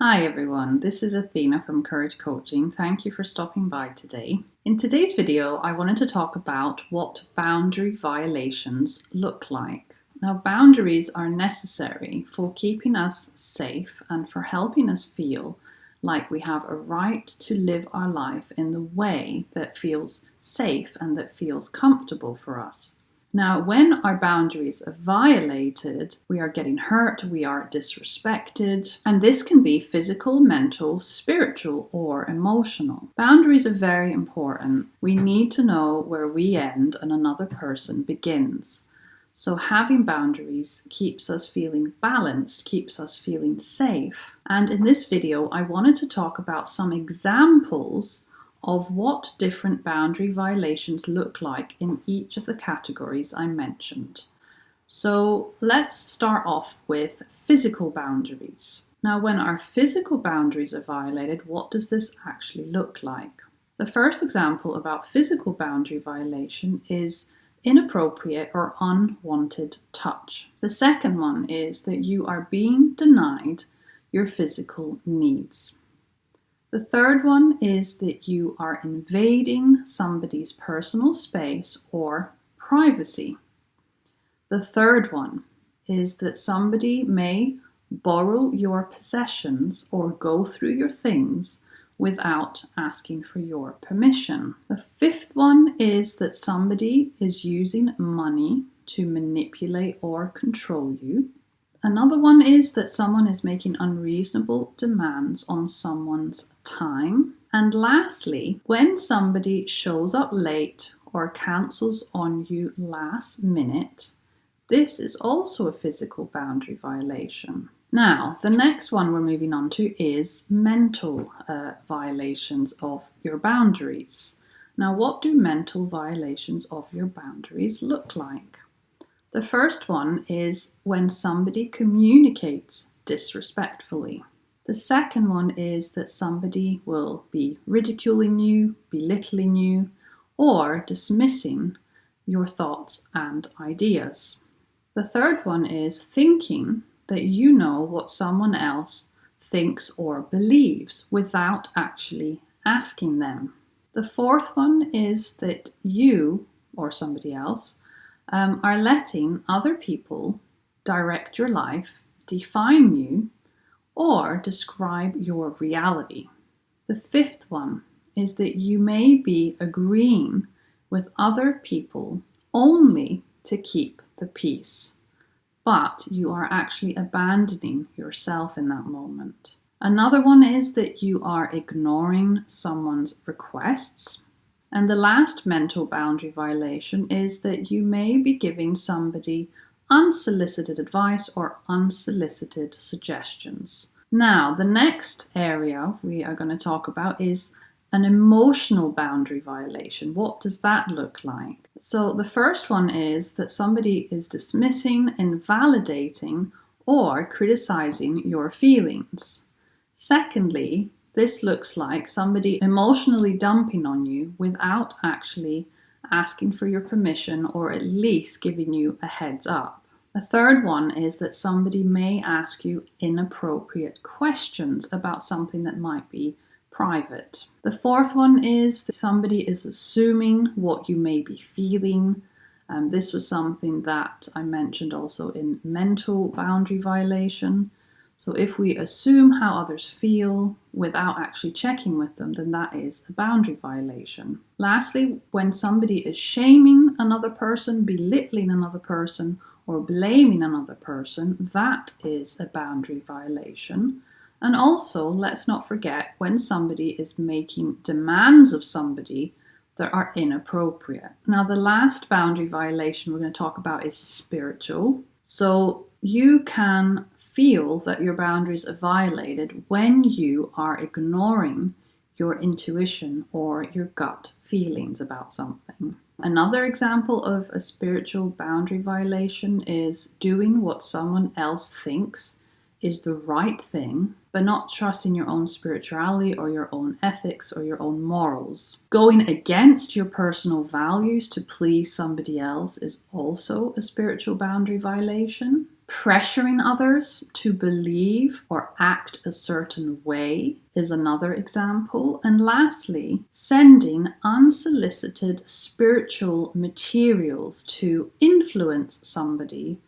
Hi everyone, this is Athena from Courage Coaching. Thank you for stopping by today. In today's video, I wanted to talk about what boundary violations look like. Now, boundaries are necessary for keeping us safe and for helping us feel like we have a right to live our life in the way that feels safe and that feels comfortable for us. Now, when our boundaries are violated, we are getting hurt, we are disrespected, and this can be physical, mental, spiritual, or emotional. Boundaries are very important. We need to know where we end and another person begins. So having boundaries keeps us feeling balanced, keeps us feeling safe. And in this video, I wanted to talk about some examples of what different boundary violations look like in each of the categories I mentioned. So let's start off with physical boundaries. Now, when our physical boundaries are violated, what does this actually look like? The first example about physical boundary violation is inappropriate or unwanted touch. The second one is that you are being denied your physical needs. The third one is that you are invading somebody's personal space or privacy. The third one is that somebody may borrow your possessions or go through your things without asking for your permission. The fifth one is that somebody is using money to manipulate or control you. Another one is that someone is making unreasonable demands on someone's time. And lastly, when somebody shows up late or cancels on you last minute, this is also a physical boundary violation. Now, the next one we're moving on to is mental violations of your boundaries. Now, what do mental violations of your boundaries look like? The first one is when somebody communicates disrespectfully. The second one is that somebody will be ridiculing you, belittling you, or dismissing your thoughts and ideas. The third one is thinking that you know what someone else thinks or believes without actually asking them. The fourth one is that you or somebody else are letting other people direct your life, define you, or describe your reality. The fifth one is that you may be agreeing with other people only to keep the peace, but you are actually abandoning yourself in that moment. Another one is that you are ignoring someone's requests. And the last mental boundary violation is that you may be giving somebody unsolicited advice or unsolicited suggestions. Now, the next area we are going to talk about is an emotional boundary violation. What does that look like? So the first one is that somebody is dismissing, invalidating, or criticizing your feelings. Secondly, this looks like somebody emotionally dumping on you without actually asking for your permission or at least giving you a heads up. The third one is that somebody may ask you inappropriate questions about something that might be private. The fourth one is that somebody is assuming what you may be feeling. This was something that I mentioned also in mental boundary violation. So if we assume how others feel without actually checking with them, then that is a boundary violation. Lastly, when somebody is shaming another person, belittling another person, or blaming another person, that is a boundary violation. And also, let's not forget when somebody is making demands of somebody that are inappropriate. Now, the last boundary violation we're going to talk about is spiritual. So you can feel that your boundaries are violated when you are ignoring your intuition or your gut feelings about something. Another example of a spiritual boundary violation is doing what someone else thinks is the right thing, but not trusting your own spirituality or your own ethics or your own morals. Going against your personal values to please somebody else is also a spiritual boundary violation. Pressuring others to believe or act a certain way is another example. And lastly, sending unsolicited spiritual materials to influence somebody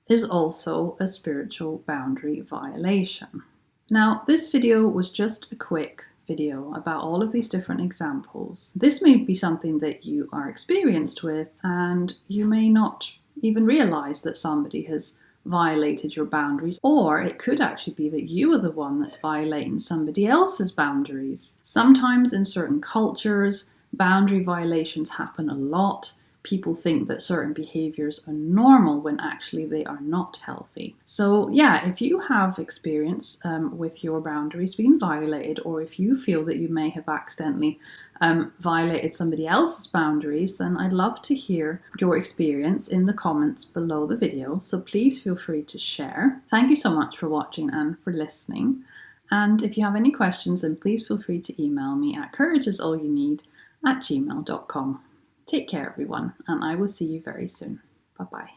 is also a spiritual boundary violation. Now, this video was just a quick video about all of these different examples. This may be something that you are experienced with, and you may not even realize that somebody has violated your boundaries, or it could actually be that you are the one that's violating somebody else's boundaries. Sometimes in certain cultures, boundary violations happen a lot. People think that certain behaviors are normal when actually they are not healthy. So yeah, if you have experience with your boundaries being violated, or if you feel that you may have accidentally violated somebody else's boundaries, then I'd love to hear your experience in the comments below the video. So please feel free to share. Thank you so much for watching and for listening. And if you have any questions, then please feel free to email me at courageisallyouneed@gmail.com. Take care, everyone, and I will see you very soon. Bye-bye.